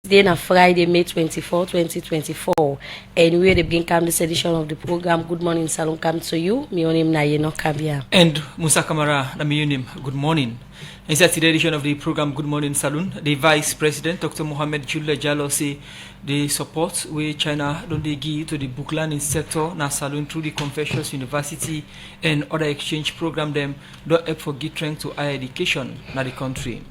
Then on Friday, May 24, 2024, and we will bring this edition of the program. Good morning, Salon, come to you. My name is Leone Kabia. And Musa Kamara, good morning. Inside today's edition of the program, Good Morning Salon, the Vice President, Dr. Mohamed Julle Jallo, say the support where China don't they give to the book learning sector na Salon through the Confucius University and other exchange program them don't help for give strength to higher education na the country.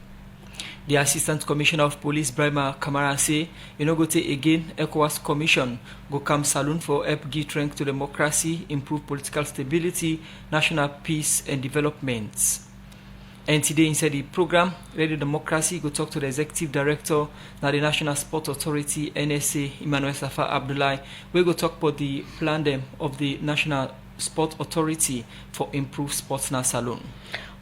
The Assistant Commissioner of Police, Brahma Kamara, say, you know, go take again ECOWAS Commission, go come Salon for help give strength to democracy, improve political stability, national peace and development. And today inside the program, Radio Democracy, go talk to the Executive Director, now the National Sport Authority, NSA, Emmanuel Safa Abdullahi. We go talk about the plan of the National Sport Authority for improved sports na Salon.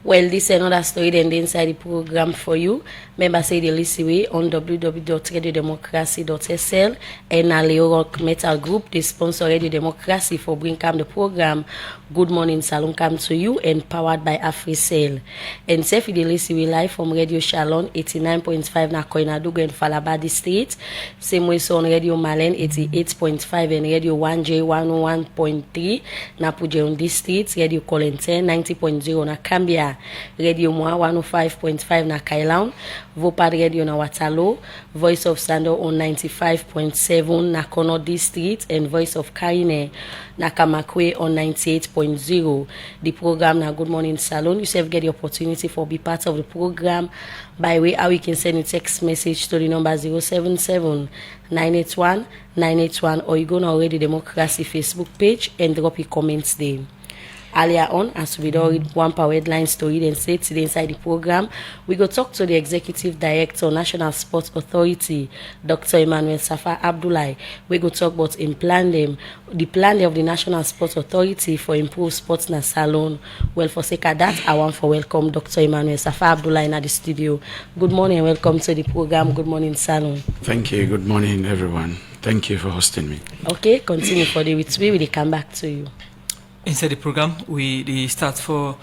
Well, this is another story then inside the program for you. Members say the listen way on www.radiodemocracy.sl and a Leo Rock Metal Group, they sponsor Radio Democracy for bring come the program Good Morning Salon come to you and powered by AfriCell. And say the listen way live from Radio Shalom 89.5 na Koinadugu and Falabadi State. Same way so on Radio Malen 88.5 and Radio 1J 101.3 na Pujerundi State, Radio Colenten 90.0 na Cambia. Radio Moa 105.5 na Kailaun, Vopad Radio na Watalo, Voice of Sando on 95.7 na Kono District, and Voice of Karine na Kamakwe on 98.0. The program na Good Morning Salon. You self get the opportunity for be part of the program by way how you can send a text message to the number 077 981 981, or you go on Already Democracy Facebook page and drop your comments there. Earlier on, as we don't read one power headline story and say today inside the program, we go talk to the Executive Director, National Sports Authority, Dr. Emmanuel Safa Abdullahi. We go talk about the plan of the National Sports Authority for improved sports na Salon. Well, for sake of that, I want to welcome Dr. Emmanuel Safa Abdullahi in the studio. Good morning and welcome to the program Good Morning Salon. Thank you. Good morning, everyone. Thank you for hosting me. Okay, continue for the with me. We will come back to you. Inside the program, we start for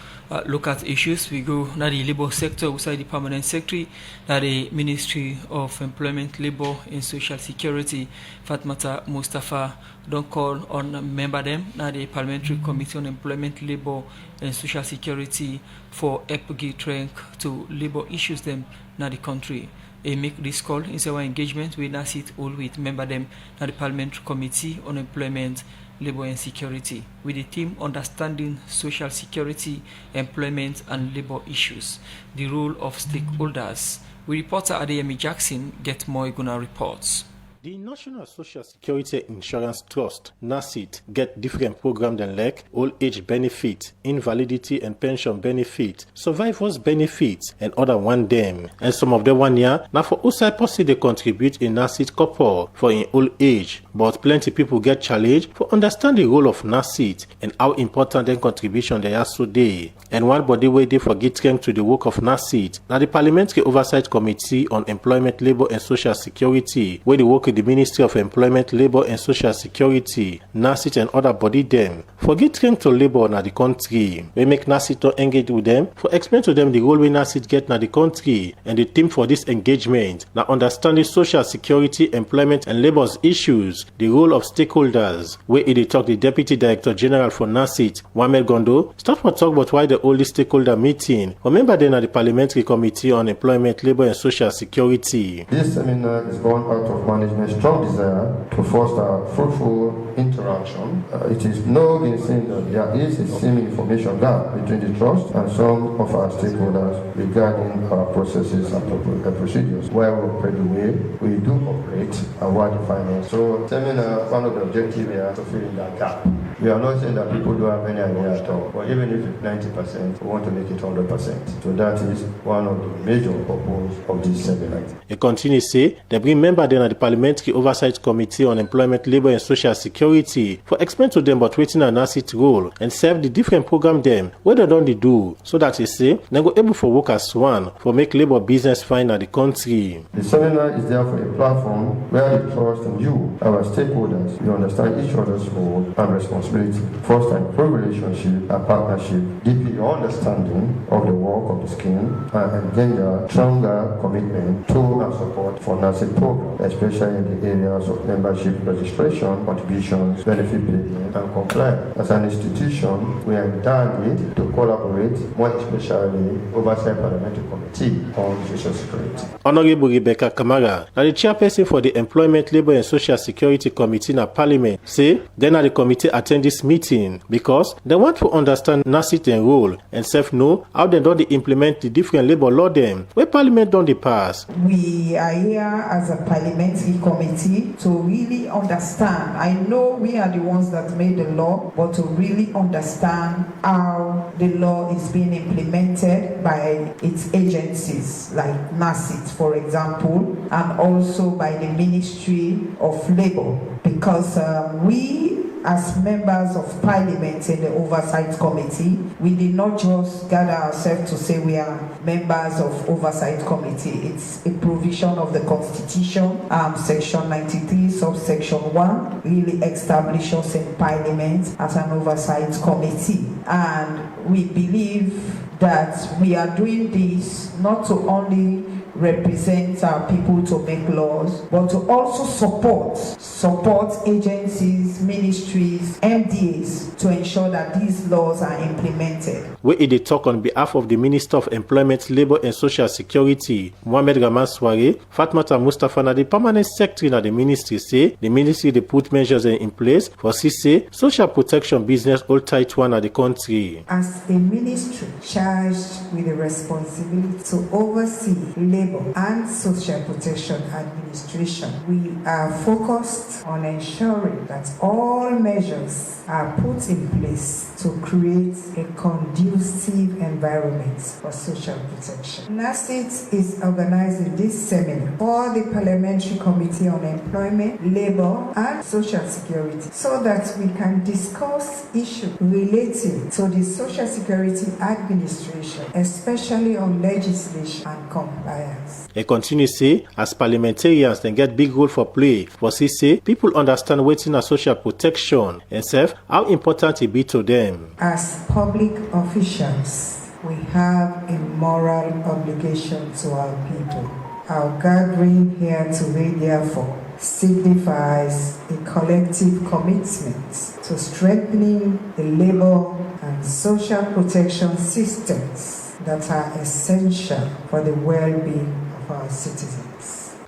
look at issues. We go na the labor sector, outside the permanent secretary, na the Ministry of Employment, Labor and Social Security, Fatmata Mustafa, don't call on member them, na the Parliamentary Committee on Employment, Labor and Social Security for help give strength to labor issues them na the country. They make this call in our engagement. We now sit all with member them na the Parliamentary Committee on Employment, Labor and Security, with the team understanding social security, employment and labor issues, the role of stakeholders. We reporter Adeyemi Jackson get more Iguna reports. The National Social Security Insurance Trust, NASIT, get different programs than like old age benefit, invalidity and pension benefit, survivors benefits, and other one them. And some of the 1 year, now for outside policy they contribute in NASIT couple for in old age. But plenty people get challenged for understand the role of NASIT and how important their contribution they are today. And one body way they forget strength to the work of NASIT. Now the Parliamentary Oversight Committee on Employment, Labor and Social Security, where they work the Ministry of Employment, Labor and Social Security, NASIT and other body them forget strength to labor na the country. We make NASIT to engage with them for explain to them the role we NASIT get na the country, and the theme for this engagement na understanding social security, employment and labor's issues, the role of stakeholders. Where it talk the Deputy Director General for NASIT, Mohamed Gondo, start for talk about why the only stakeholder meeting. Remember then at the Parliamentary Committee on Employment, Labor and Social Security. This seminar is born out of management strong desire to foster fruitful interaction. It is no saying that there is a seeming information gap between the trust and some of our stakeholders regarding our processes and procedures, where we operate the way we do operate and what the finance. So, seminar, one of the objectives here is to fill in that gap. We are not saying that people don't have any idea at all, but even if it's 90%, we want to make it 100%. So that is one of the major purposes of this seminar. They continue to say they bring member then at the Parliament Parliamentary Oversight Committee on Employment, Labour and Social Security for explain to them about wetin an NASIT role and serve the different program them where they don't do so that they say they go able for work as one for make labour business fine at the country. The seminar is therefore a platform where the trust in you, our stakeholders, you understand each other's role and responsibility, foster improved relationship and partnership, deepen your understanding of the work of the scheme, and engender stronger commitment to and support for NASIT program, especially in the areas of membership registration, contributions, benefit payment, and compliance. As an institution, we are endeavored to collaborate, more especially Oversight Parliamentary Committee on Social Security. Honorable Rebecca Kamara, now the chairperson for the Employment, Labour and Social Security Committee in Parliament, say then the committee attend this meeting because they want to understand NASIT and role and know how they don't implement the different labour law them where Parliament don't pass. We are here as a parliamentary committee to really understand. I know we are the ones that made the law, but to really understand how the law is being implemented by its agencies like NASIT, for example, and also by the Ministry of Labour, because we as members of Parliament in the Oversight Committee, we did not just gather ourselves to say we are members of Oversight Committee. It's a provision of the Constitution, Section 93, subsection 1, really establishes in Parliament as an Oversight Committee. And we believe that we are doing this not to only represent our people to make laws, but to also support agencies, ministries, MDAs to ensure that these laws are implemented. Where they talk on behalf of the Minister of Employment, Labour and Social Security, Mohamed Rahman Soare, Fatmata Mustafa, the permanent secretary of the ministry, say the ministry they put measures in place for CC social protection business all tight one of the country. As a ministry charged with the responsibility to oversee labor and social protection administration, we are focused on ensuring that all measures are put in place to create a conducive environment for social protection. NASIT is organizing this seminar for the Parliamentary Committee on Employment, Labour and Social Security so that we can discuss issues relating to the Social Security Administration, especially on legislation and compliance. They continue say, as parliamentarians, they get big role for play. For say, people understand waiting a social protection and self how important it be to them. As public officials, we have a moral obligation to our people. Our gathering here today, therefore, signifies a collective commitment to strengthening the labor and social protection systems that are essential for the well-being of our citizens.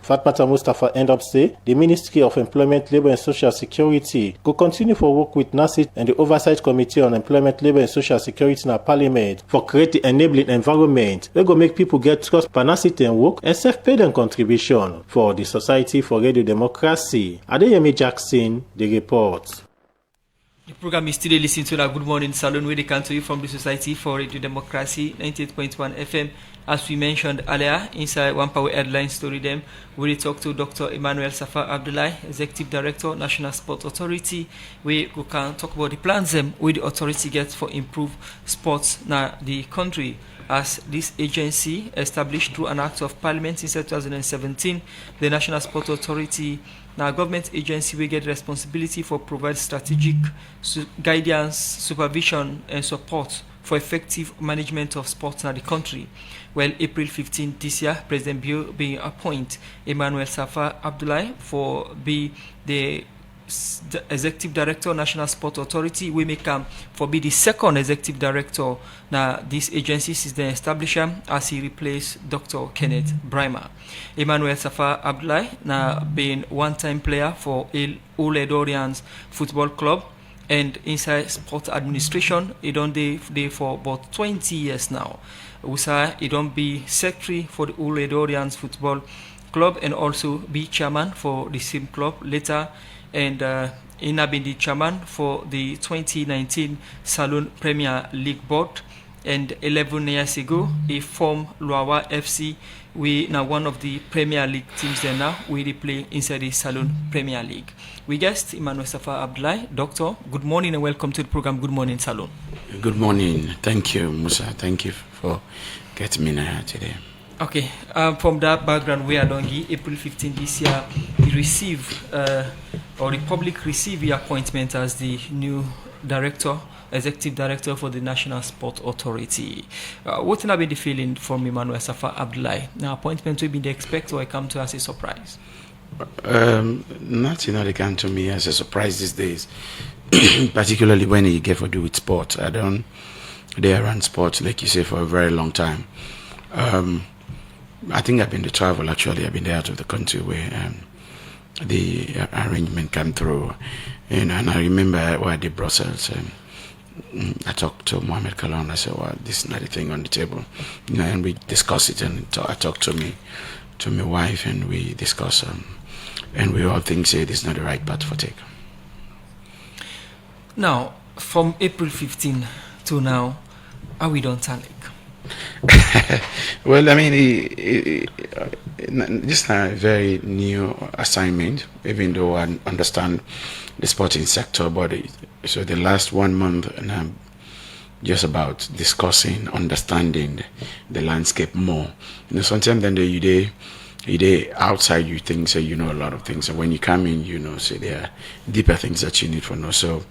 Fatmata Mustafa end up say the Ministry of Employment, Labour and Social Security will continue for work with NASIT and the Oversight Committee on Employment, Labour and Social Security in our Parliament for create the enabling environment where go make people get trust per NASIT and work and self-pay them contribution for the Society for Radio Democracy. Adeyemi Jackson, the report. The program is still listening to the Good Morning Salon where they come to you from the Society for Radio Democracy 98.1 FM. As we mentioned earlier, inside One Power Headline Story them, we talk to Dr. Emmanuel Safa Abdullahi, Executive Director, National Sport Authority, where we can talk about the plans where the authority gets for improved sports in the country. As this agency established through an act of parliament in 2017, the National Sport Authority, now government agency, will get responsibility for provide strategic guidance, supervision and support for effective management of sports in the country. Well, April 15 this year, President Bill being appointed Emmanuel Safa Abdullahi for be the Executive Director, National Sport Authority. We may come for be the second Executive Director. Now, this agency is the establisher as he replaced Dr. Kenneth Brimer. Emmanuel Safa Abdullahi, now being one-time player for Uledorians Football Club and inside sport administration, he don't there for about 20 years now. He don't be secretary for the Uledorians Football Club and also be chairman for the same club later. And in been the chairman for the 2019 Salon Premier League Board And 11 years ago, he formed Luawa FC. We now one of the Premier League teams there now. We play inside the Saloon Premier League. We guest Emmanuel Safa Abdullahi. Doctor, good morning and welcome to the program Good Morning Saloon. Good morning. Thank you, Musa. Thank you for getting me here today. Okay, from that background, we are Dongi, April 15 this year, he received, or the public received the appointment as the new executive director for the National Sport Authority. What have been the feeling from Emmanuel Safa Abdullahi? Now, appointment will be the expect or come to as a surprise? Nothing that come to me as a surprise these days, particularly when you get to do with sport. I don't run sports, like you say, for a very long time. I think I've been to travel, actually. I've been there out of the country where the arrangement came through. And I remember when I did Brussels, I talked to Mohamed Kalon. I said, well, this is not a thing on the table. And we discussed it, and I talked to my wife, and we discussed, and we all think say this is not the right path for take. Now, from April 15 to now, are we done Talik? Well, I mean, just a very new assignment, even though I understand the sporting sector, but so the last 1 month, and I'm just about discussing, understanding the landscape more. Sometimes then you outside, you think, so you know a lot of things, and when you come in, say there are deeper things that you need to know. So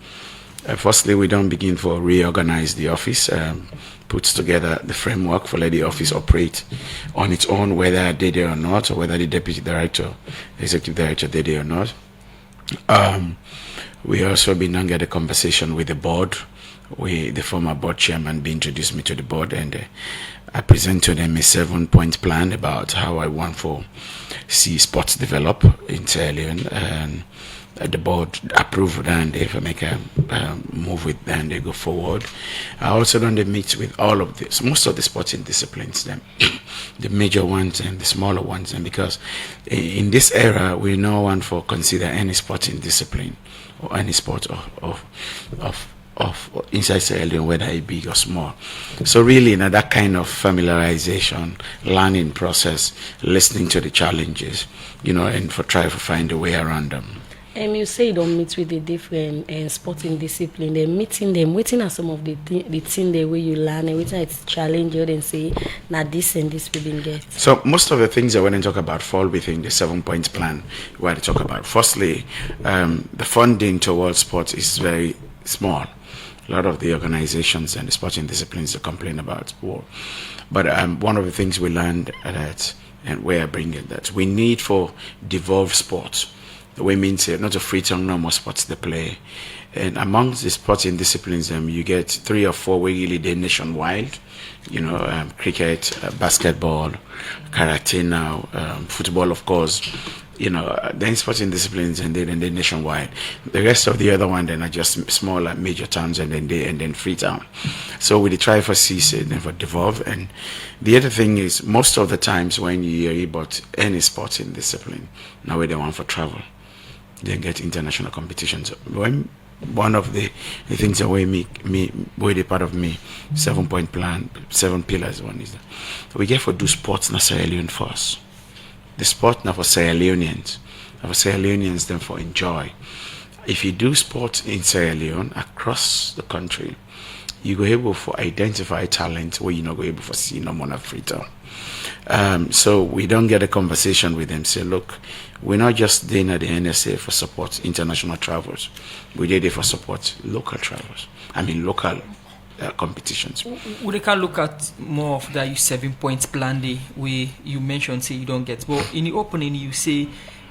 firstly, we don't begin for reorganize the office, puts together the framework for let the office operate on its own, whether they did or not, or whether the deputy director, executive director did it or not. We also been on get a conversation with the board. The former board chairman introduced me to the board, and I present to them a 7-point plan about how I want for see sports develop in Sierra Leone, and the board approved, and if I make a move with them, they go forward. I also don't meet with all of this, most of the sporting disciplines, them, the major ones and the smaller ones, and because in this era we no one for consider any sporting discipline or any sport of inside Sierra Leone, whether it big or small. So really, that kind of familiarization, learning process, listening to the challenges, and try to find a way around them. You say you don't meet with the different sporting discipline. They're meeting them. Waiting at some of the thing the way you learn, and waiting it's challenge you and say, now this and this we didn't get. So most of the things that when I talk about fall within the 7-point plan, where I talk about. Firstly, the funding towards sports is very small. A lot of the organizations and the sporting disciplines complain about war. But one of the things we learned that, and where I bring it, that we need for devolved sports. The way means not a free tongue, no more sports they play. And amongst the sporting disciplines, you get 3 or 4 really they're nationwide. Cricket, basketball, karate now, football, of course. Then sporting disciplines, and then nationwide. The rest of the other one then are just smaller major towns, and then Freetown. So we try for cease and then for devolve. And the other thing is, most of the times when you hear about any sporting discipline, now they want for travel, they get international competitions. When one of the things that way part of me 7-point plan, 7 pillars. One is that we get for do sports na Sierra Leone first. The sport now for Sierra Leoneans, then for enjoy. If you do sports in Sierra Leone across the country, you go able for identify talent where you're not go able for see no more Freetown. So we don't get a conversation with them. Say, look, we're not just there at the NSA for support international travels. We're there for support local travels. Local competitions. We can look at more of that 7-point plan where you mentioned say you don't get. But in the opening you say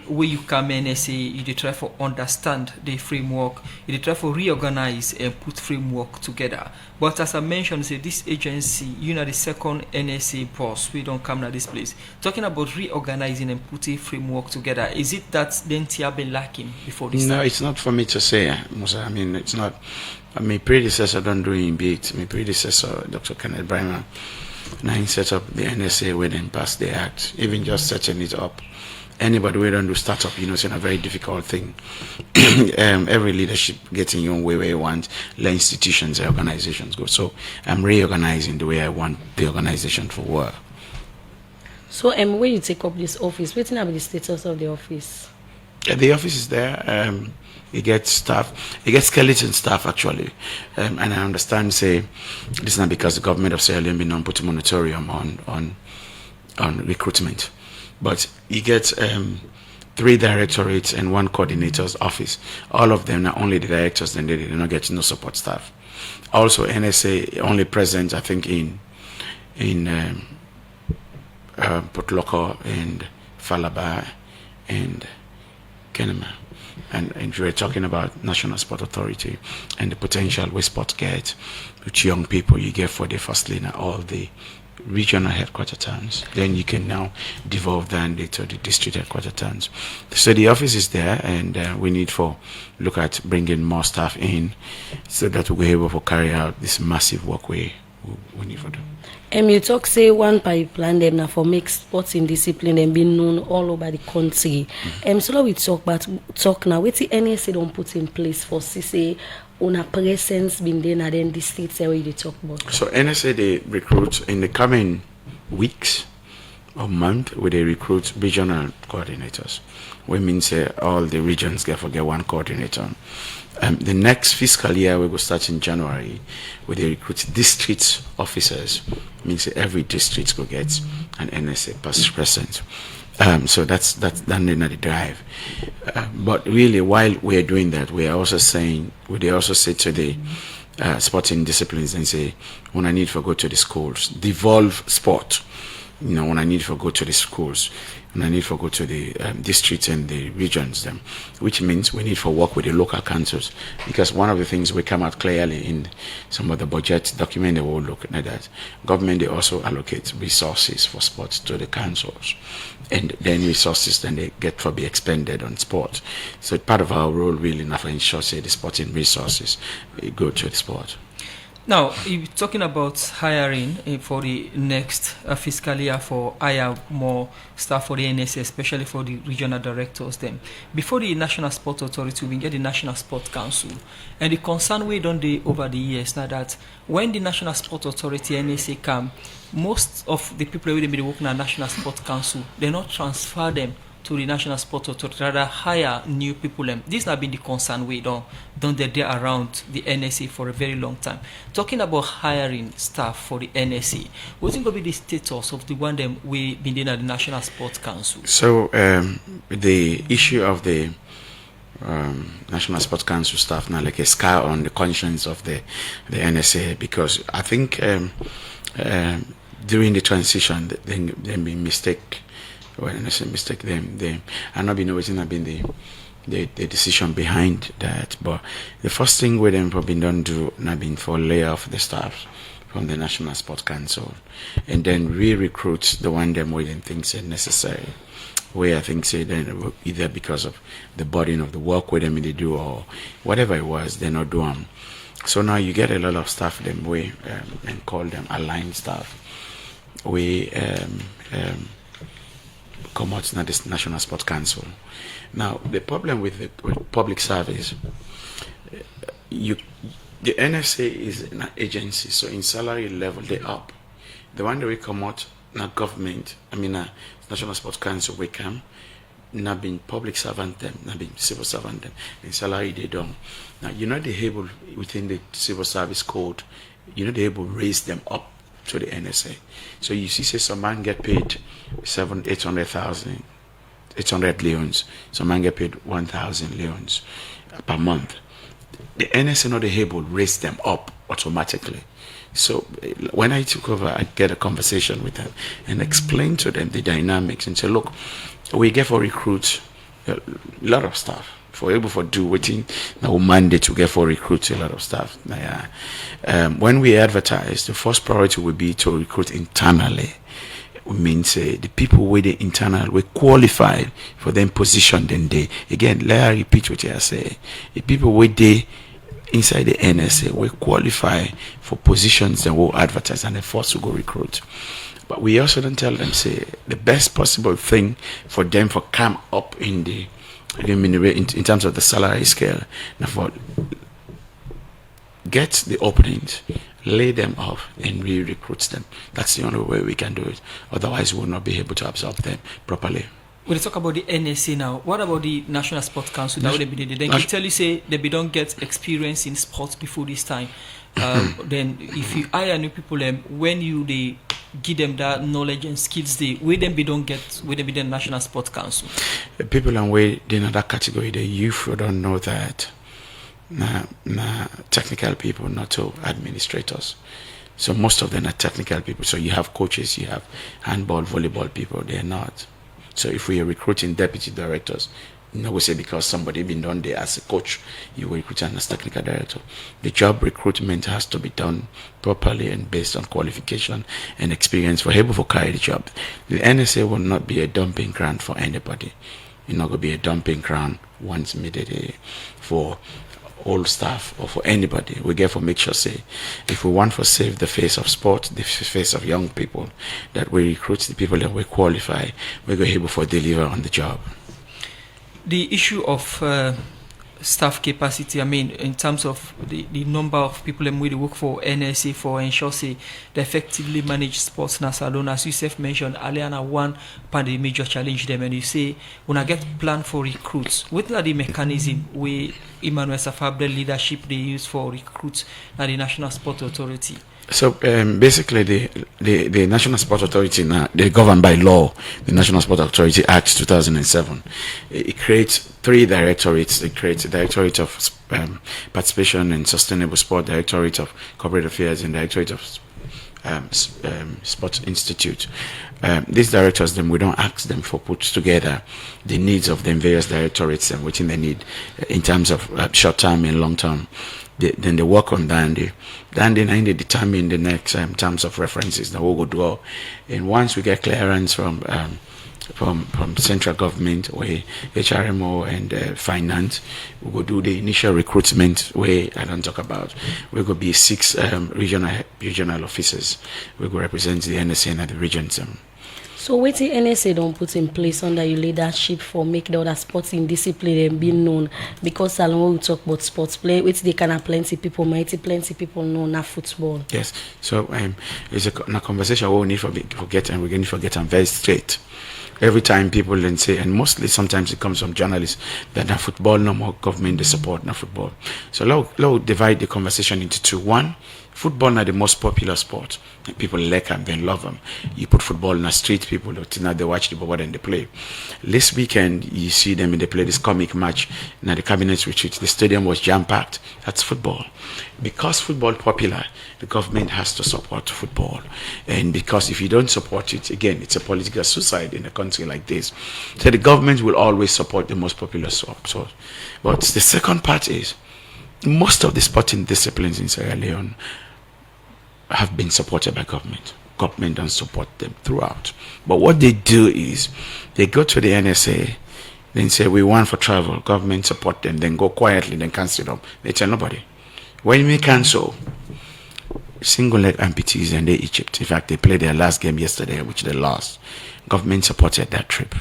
where you come in and say you try to understand the framework, you try to reorganize and put framework together. But as I mentioned, say this agency, the second NSA boss, we don't come to this place. Talking about reorganizing and putting framework together, is it that then Tia been lacking before this time? No, it's not for me to say, Musa. It's not. My predecessor don't do it bit. My predecessor, Dr. Kenneth Bryman, now he set up the NSA when they passed the act, even just setting it up. anybody who don't do startup, it's a very difficult thing. Every leadership gets in your own way where you want, let institutions and organizations go. So I'm reorganizing the way I want the organization to work. So when you take up this office, what's the status of the office? The office is there. You get staff, you get skeleton staff actually, and I understand say this is not because the government of Sierra Leone been put a moratorium on recruitment, but you get 3 directorates and 1 coordinator's office. All of them, not only the directors, then they do not get no support staff. Also, NSA only present, I think, in Port Loko and Falaba and Kenema. And we were talking about National Sport Authority and the potential where sport get with young people you get for the first lane at all the regional headquarter towns. Then you can now devolve that to the district headquarter towns. So the office is there, and we need to look at bringing more staff in so that we're able to carry out this massive work we need to do. You talk say one pipeline them now for make sports in discipline and be known all over the country. So we talk now. What the NSA don't put in place for say on a presence being there and then the states where they talk about. So NSA they recruit in the coming weeks or month where they recruit regional coordinators. We mean say all the regions get 1 coordinator. The next fiscal year we will start in January where they recruit district officers. Means every district will get an NSA present. So that's the drive. But really, while we're doing that, we also say to the sporting disciplines and say, when I need to go to the schools, devolve sport. When I need to go to the schools, and I need to go to the districts and the regions, which means we need to work with the local councils, because one of the things we come out clearly in some of the budget document they will look at that government they also allocate resources for sports to the councils, and then resources then they get to be expended on sport. So part of our role really now to ensure say the sporting resources go to the sport. Now, you're talking about hiring for the next fiscal year for hire more staff for the NSA, especially for the regional directors. Then, before the National Sport Authority, we get the National Sport Council. And the concern we done over the years now that when the National Sport Authority NSA come, most of the people who be working at National Sport Council, they not transfer them to the National Sport Authority, rather hire new people. This has been the concern we done there around the NSA for a very long time. Talking about hiring staff for the NSA, what's going to be the status of the one them we been doing at the National Sports Council? So the issue of the National Sports Council staff now like a scar on the conscience of the NSA, because I think during the transition they been mistake. When I say mistake, them I not been always not been the decision behind that. But the first thing we them probably don't do not been for lay off the staff from the National Sports Council, and then re-recruit the one them we them think say necessary. Where I think say then either because of the burden of the work with them they do or whatever it was, they not do them. So now you get a lot of staff them way and call them aligned staff. We come out now this National Sports Council. Now the problem with public service, the NSA is an agency, so in salary level they up. The one that we come out, not government, National Sports Council we come, not being public servant them, not being civil servant them. In salary they don't. Now you're not able within the civil service code, you're not able to raise them up to the NSA. So you see, say some man get paid 800,000, 800 leones. Some man get paid 1,000 leones per month. The NSA not able to raise them up automatically. So when I took over, I get a conversation with them and explain to them the dynamics and say, look, we get for recruit a lot of staff. For able to do waiting now mandate to get for recruit a lot of staff. When we advertise, the first priority will be to recruit internally. We mean say the people with the internal we qualify for them position then they again let I repeat what I say. The people with the inside the NSA we qualify for positions that will advertise and the first to go recruit. But we also don't tell them, say, the best possible thing for them for come up in the in terms of the salary scale. Now, for get the openings, lay them off, and re-recruit them. That's the only way we can do it. Otherwise, we will not be able to absorb them properly. When you talk about the NSA now, what about the National Sports Council that would be the then can tell you say they don't get experience in sports before this time. Then if you hire new people, when you they give them that knowledge and skills, they where them be don't get where they be the National Sports Council. People and way in that category, the youth who don't know that. Technical people, not to administrators. So most of them are technical people. So you have coaches, you have handball, volleyball people. They're not. So if we are recruiting deputy directors, we say because somebody been done there as a coach, you will recruit them as technical director. The job recruitment has to be done properly and based on qualification and experience for able to carry the job. The NSA will not be a dumping ground for anybody. It's not going to be a dumping ground once immediately for all staff or for anybody. We therefore make sure, say, if we want to save the face of sport, the face of young people, that we recruit the people that we qualify, we're going to be able to deliver on the job. The issue of staff capacity, I mean, in terms of the number of people who work for NSA for ensure say they effectively manage sports na salon, as you self mentioned earlier, one part of the major challenge them, and you say when I get plan for recruits, what are the mechanism where Emmanuel Safabde leadership they use for recruits at the National Sport Authority? So basically, the National Sport Authority now, they govern by law. The National Sport Authority Act 2007. It creates 3 directorates. It creates a directorate of participation in sustainable sport, directorate of corporate affairs, and directorate of Sports Institute. These directors, we don't ask them for put together the needs of the various directorates and what they need in terms of short-term and long-term. Then they work on Dandy. Dandy and they determine the next terms of references that we will draw. And once we get clearance from central government, where HRMO and finance, we will do the initial recruitment where I don't talk about. We will be 6 regional officers. We will represent the NSA and the regions. So what the NSA don't put in place under your leadership for make the other sporting discipline and be known? Because Salon we talk about sports play, which they can have plenty people know na football. Yes. So it's a conversation we need to forget, and we're going to forget and very straight. Every time people then say, and mostly sometimes it comes from journalists, that na football no more government they support na football. So let's divide the conversation into 2. 1, football is the most popular sport. People like them, they love them. You put football in the street, people now they watch the ball and they play. This weekend, you see them and they play this comic match. Now the cabinet retreat, the stadium was jam-packed. That's football. Because football is popular, the government has to support football. And because if you don't support it, again, it's a political suicide in a country like this. So the government will always support the most popular sport. But the second part is, most of the sporting disciplines in Sierra Leone have been supported by government. Government don't support them throughout. But what they do is they go to the NSA, then say we want for travel, government support them, then go quietly, then cancel them. They tell nobody. When we cancel, single leg amputees and they Egypt. In fact, they played their last game yesterday, which they lost. Government supported that trip.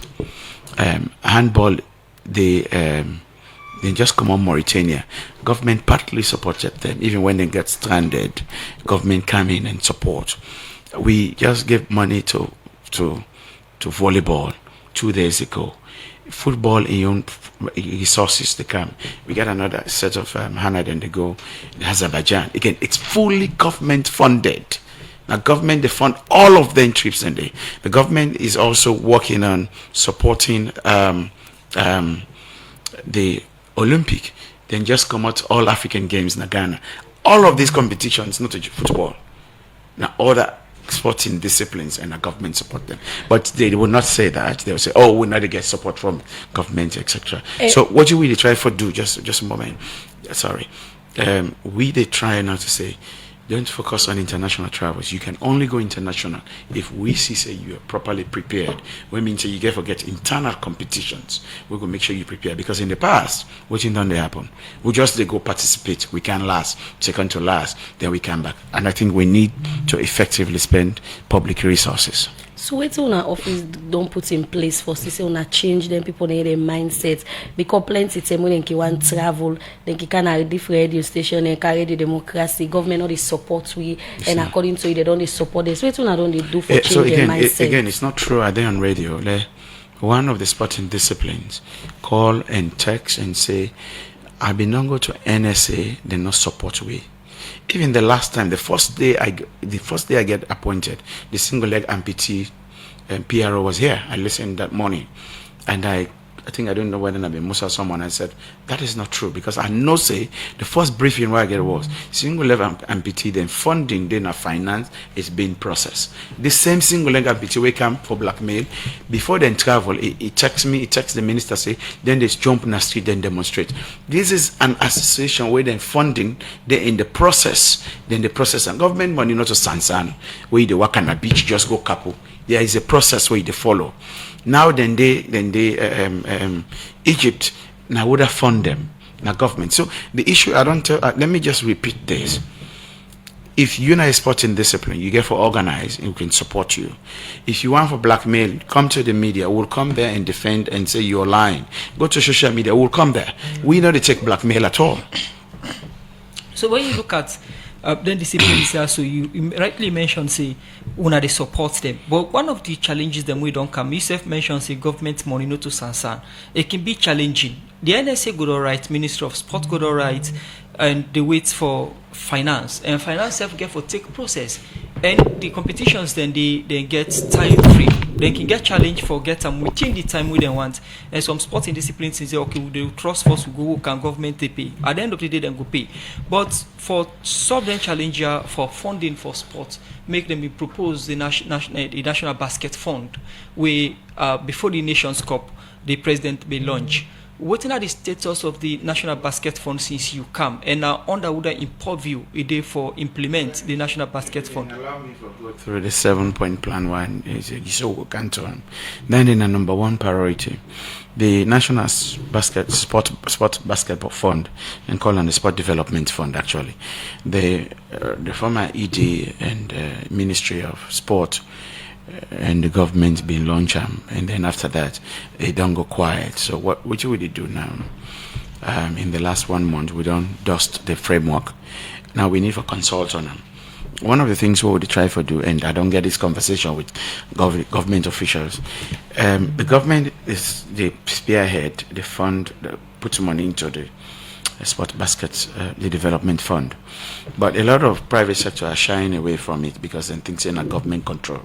Handball, they just come on Mauritania. Government partly supported them. Even when they get stranded, government come in and support. We just give money to volleyball 2 days ago. Football in your own resources to come. We got another set of Hana and they go in Azerbaijan. Again, it's fully government funded. Now, government, they fund all of them trips and the government is also working on supporting the Olympic, then just come out all African games in Ghana. All of these competitions, not just football. Now, other sporting disciplines and the government support them. But they will not say that. They will say, oh, we need to get support from government, etc. So what do we try to do? Just a moment. Sorry. We they try not to say, don't focus on international travels. You can only go international if we see say you are properly prepared. We mean say you get forget internal competitions. We will make sure you prepare, because in the past, what done they happen? We just they go participate. We can last, second to last, then we come back. And I think we need to effectively spend public resources. So wetin una office don put in place for say una change them people their mindset, because plenty time when they want travel, then they can a different radio station and carry the democracy. Government not dey support we, and according to it they don't dey support this. So wetin una don dey do for change so again, their mindset? Again, it's not true. Are they on radio? One of the sporting disciplines call and text and say, I been not go to NSA, they not support we. Even the last time, the first day I get appointed, the single leg amputee PRO was here. I listened that morning, and I think I don't know whether Nabi Musa or someone. I said that is not true, because I know say the first briefing where I get was single leg amputee, then funding, then a finance is being processed. The same single leg amputee we come for blackmail before they travel. He texts me, he texts the minister, say then they jump in the street, then demonstrate. This is an association where then funding, they in the process, then the process and government money not to Sansan where they work on the beach just go couple. There is a process where they follow. Now then Egypt now would have fund them, now government. So the issue I don't tell. Let me just repeat this. If you're not a sporting discipline, you get for organize, we can support you. If you want for blackmail, come to the media. We'll come there and defend and say you're lying. Go to social media. We'll come there. We don't take blackmail at all. So when you look at then disciplines, so you rightly mentioned say una they support them, but one of the challenges them we don't come. You self mentioned say government money not to sansan. It can be challenging. The NSA good all right, Ministry of Sport good all right, and they wait for finance, and finance self get for take process, and the competitions then they get time free. They can get challenged for get them within the time we don't want. And some sporting disciplines say okay, they trust force to go, can government they pay. At the end of the day, then go pay. But for solve them challenge for funding for sports, make them be propose the national basket fund, where before the Nations Cup, the president may launch. What are the status of the National Basket Fund since you come? And now under would import view a day for implement the National Basket Fund? Allow me to go through the 7-point plan one. So we can turn. Then in the number one priority, the National Sport Basketball Fund, and call on the Sport Development Fund actually. The former ED and Ministry of Sport and the government been launched and then after that they don't go quiet. So what would we do now? In the last 1 month we don't dust the framework. Now we need to consult on them. One of the things we would try to do, and I don't get this conversation with government officials, the government is the spearhead, the fund that puts money into the sport baskets, the development fund, but a lot of private sector are shying away from it because then things in a government control.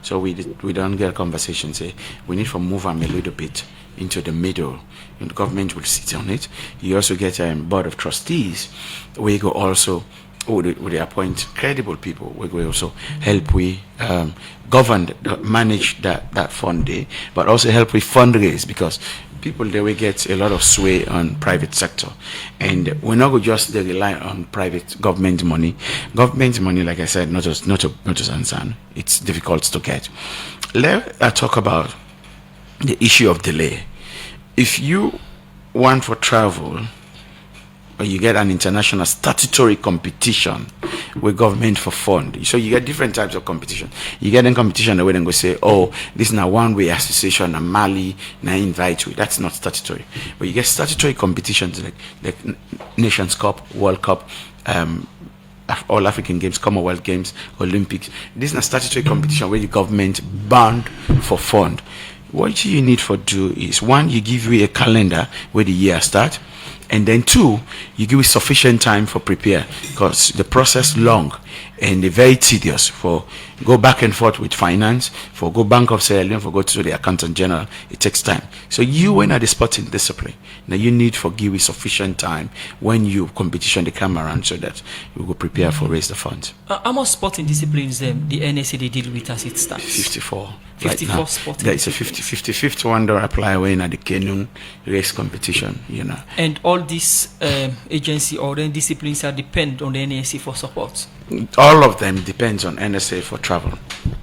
So we don't get a conversation. Say we need to move them a little bit into the middle, and the government will sit on it. You also get a board of trustees. We go also would appoint credible people. We go also help we govern, manage that fund, but also help we fundraise, because people they will get a lot of sway on private sector, and we're not going to just rely on private government money. Government money, like I said, not just Sansan. It's difficult to get. Let's talk about the issue of delay. If you want for travel, or you get an international statutory competition with government for fund. So you get different types of competition. You get in competition where they go say, oh, this is not one-way association, and Mali, now invite you. That's not statutory. But you get statutory competitions like Nations Cup, World Cup, All African Games, Commonwealth Games, Olympics. This is a statutory competition where the government banned for fund. What you need for do is, one, you give you a calendar where the year starts. And then two, you give it sufficient time for prepare, because the process long and very tedious. For go back and forth with finance, for go Bank of Sierra Leone, for go to the accountant general, it takes time. So you when at the sporting discipline, now you need for give it sufficient time when you competition they come around, so that you will prepare for raise the funds. How much sporting disciplines the NSA they deal with as it starts? 54. 54 right sporting. There is a 55th one don't apply when at the canoe race competition, you know. And and all these agency or then disciplines are depend on the NSA for support. All of them depends on NSA for travel.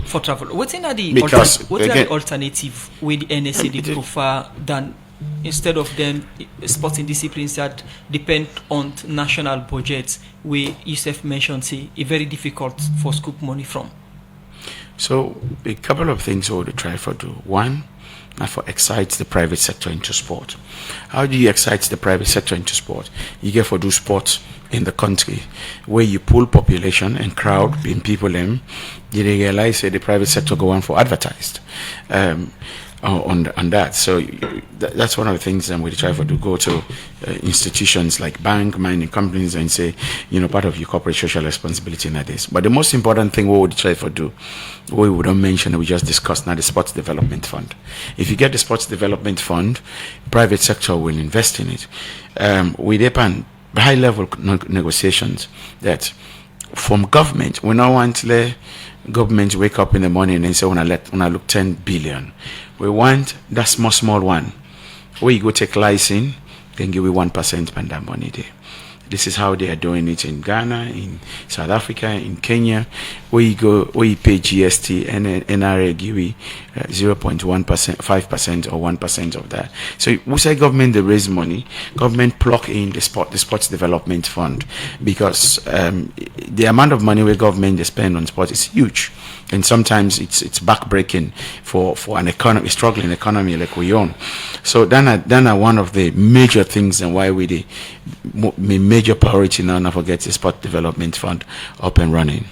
For travel, what are the alternative with the NSA they prefer than instead of them sporting disciplines that depend on national budgets, where Yusuf mentioned say it's very difficult for scoop money from? So a couple of things we would try for do. One, for excite the private sector into sport. How do you excite the private sector into sport? You get for do sports in the country where you pull population and crowd being people in. You realize that the private sector go on for advertised on that. So that's one of the things that we try for to go to institutions like bank, mining companies and say, part of your corporate social responsibility in this. But the most important thing we would try for do, we wouldn't mention, we just discussed now, the Sports Development Fund. If you get the Sports Development Fund, private sector will invest in it. We depend high level negotiations that from government, we don't want the government wake up in the morning and say, when I look 10 billion. We want that small one. Where you go take license, then give you 1% on that money there. This is how they are doing it in Ghana, in South Africa, in Kenya. Where you pay GST and NRA give you 0.1%, 5% or 1% of that. So we say government they raise money, government plug in the sports development fund, because the amount of money where government they spend on sport is huge. And sometimes it's backbreaking for an economy, struggling economy like we own. So then are one of the major things and why we the major priority now not forget the sport development fund up and running.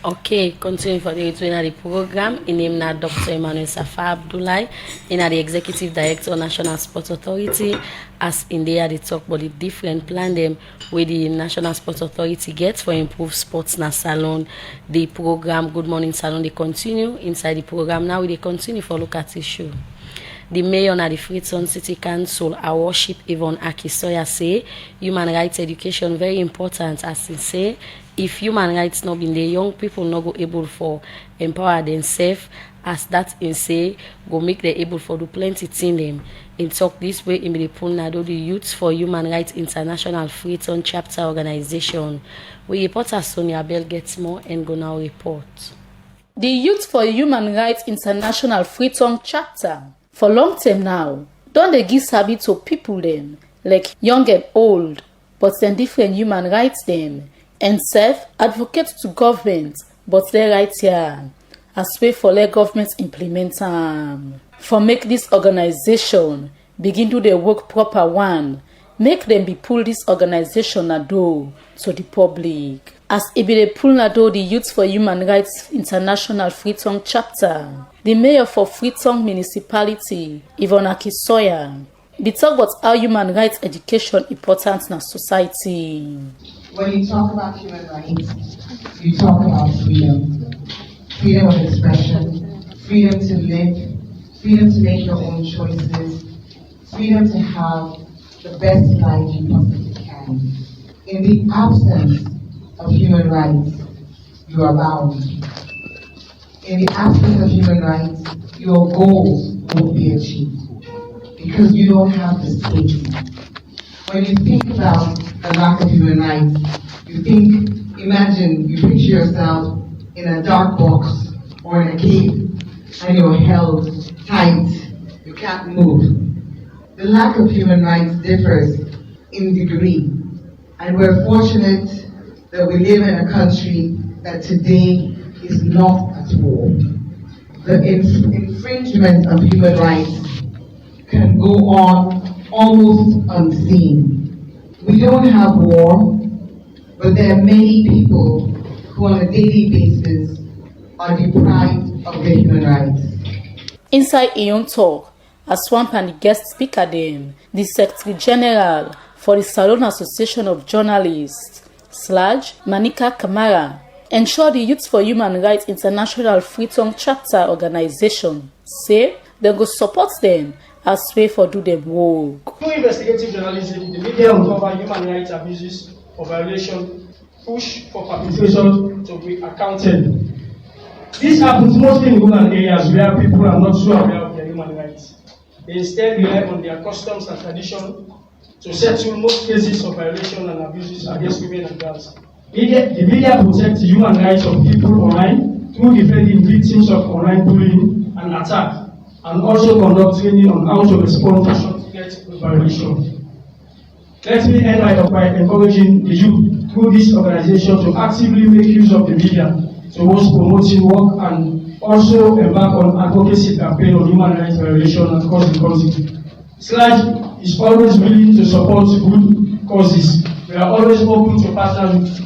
Okay, continuing for the return of the program, in name now Dr. Emmanuel Safa Abdullahi, in the Executive Director of National Sports Authority, as in there they talk about the different plan them where the National Sports Authority gets for improve sports na salon. The program Good Morning Salon they continue inside the program now they continue for look at issue. The mayor of the Freetown City Council, our worship Yvonne Akisoya say human rights education very important, as he say if human rights not been there, young people not go able for empower themselves, as that in say go make them able for do plenty thing them. In talk this way in the Punado, the Youth for Human Rights International Freetown Chapter Organization. We reporter Sonia Bell gets more and go now report. The Youth for Human Rights International Freetown Chapter for long term now don't they give sabi to people them like young and old, but then different human rights them and self-advocate to government, but they right here as way for let government implement for make this organization begin do their work proper one, make them be pull this organization na do to the public. As it be the pull na do the Youth for Human Rights International Freetown Chapter, the mayor for Freetown Municipality, Yvonne Akisoya, be talk about how human rights education important in society. When you talk about human rights, you talk about freedom. Freedom of expression, freedom to live, freedom to make your own choices, freedom to have the best life you possibly can. In the absence of human rights, you are bound. In the absence of human rights, your goals won't be achieved because you don't have the safety. When you think about a lack of human rights, you picture yourself in a dark box or in a cave and you're held tight, you can't move. The lack of human rights differs in degree, and we're fortunate that we live in a country that today is not at war. The infringement of human rights can go on almost unseen. We don't have war, but there are many people who on a daily basis are deprived of their human rights. Inside Ion talk, as one and the guest speaker them, the Secretary General for the Salon Association of Journalists, Manika Kamara, ensure the Youth for Human Rights International Freetown Chapter Organization say they go support them as way for do them work. Through investigative journalism, the media uncover human rights abuses or violation, push for perpetrators to be accounted. This happens mostly in rural areas where people are not so aware of their human rights. They instead rely on their customs and tradition to settle most cases of violation and abuses against women and girls. The media protects the human rights of people online through defending victims of online bullying and attack, and also conduct training on how to respond to short-threat violation. Let me end by encouraging the youth through this organization to actively make use of the media towards promoting work and also embark on advocacy campaign on human rights violation across the country. SLAG is always willing to support good causes. We are always open to partner with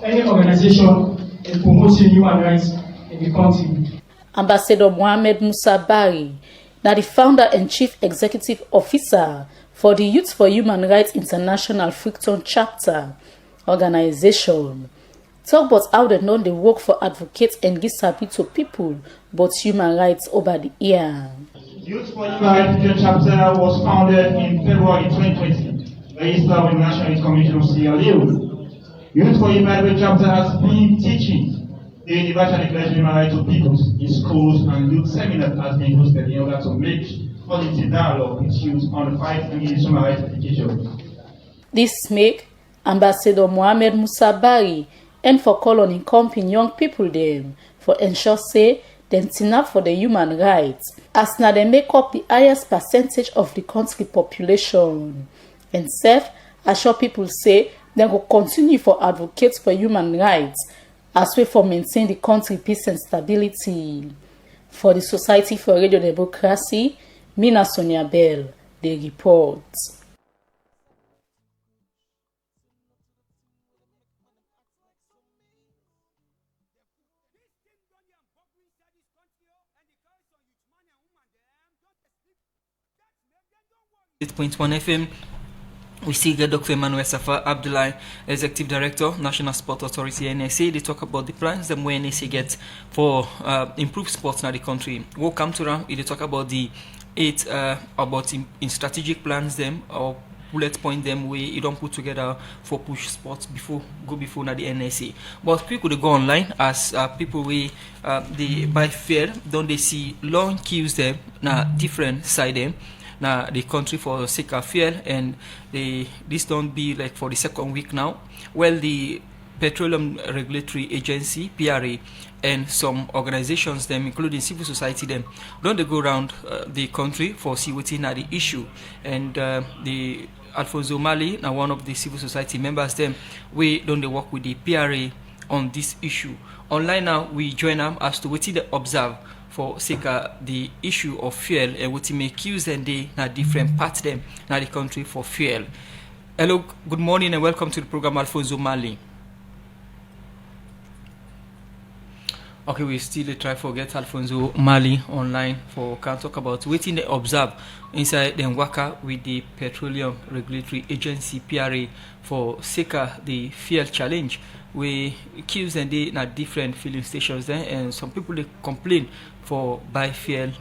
any organization in promoting human rights in the country. Ambassador Mohamed Musa Bari, now the founder and chief executive officer for the Youth for Human Rights International Freetown Chapter organization, talk about how they know they work for advocates and give support to people about human rights over the year. Youth for Human Rights Freetown Chapter was founded in February 2020, registered with the National Youth Commission of Sierra Leone. Youth for Human Rights Chapter has been teaching the Universal Declaration of Human Rights to people in schools, and youth seminars has been hosted in order to make positive dialogue with youth on the fight against human rights education. This make Ambassador Mohamed Musa Bari and for call on encompassing young people them for ensure say them stand up for the human rights, as now they make up the highest percentage of the country population. And self assure people say they will continue for advocates for human rights as way for maintain the country peace and stability. For the Society for Radio Democracy, Mina Sonia Bell, they report. FM. We see Dr. Emmanuel Safa Abdullahi, Executive Director, National Sport Authority, NSA. They talk about the plans that NSA gets for improved sports in the country. We'll come to them. They talk about the in strategic plans them or bullet point them where you don't put together for push sports before now the NSA. But people could go online as people they buy fair, don't they see long queues them na different side them. Now the country for sake of fuel, and this don't be like for the second week now. Well, the Petroleum Regulatory Agency (PRA) and some organizations, them including civil society, them don't they go around the country for see what's in the issue. And the Alfonso Mali, now one of the civil society members, them we don't they work with the PRA on this issue. Online now we join them as to what they observe for sake the issue of fuel and what make use and they na different parts them na the country for fuel. Hello, good morning and welcome to the program, Alfonso Mali. Okay, we still try to get Alfonso Mali online for can talk about what they observe inside the waka with the Petroleum Regulatory Agency (PRA) for sake the fuel challenge. We queues and they na different filling stations there, and some people they complain for buy fuel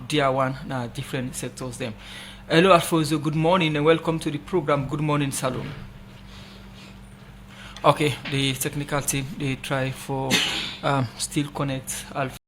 dear one na different sectors them. Hello Alfonso, good morning and welcome to the program Good Morning Salon. Okay, the technical team they try for still connect Alfonso.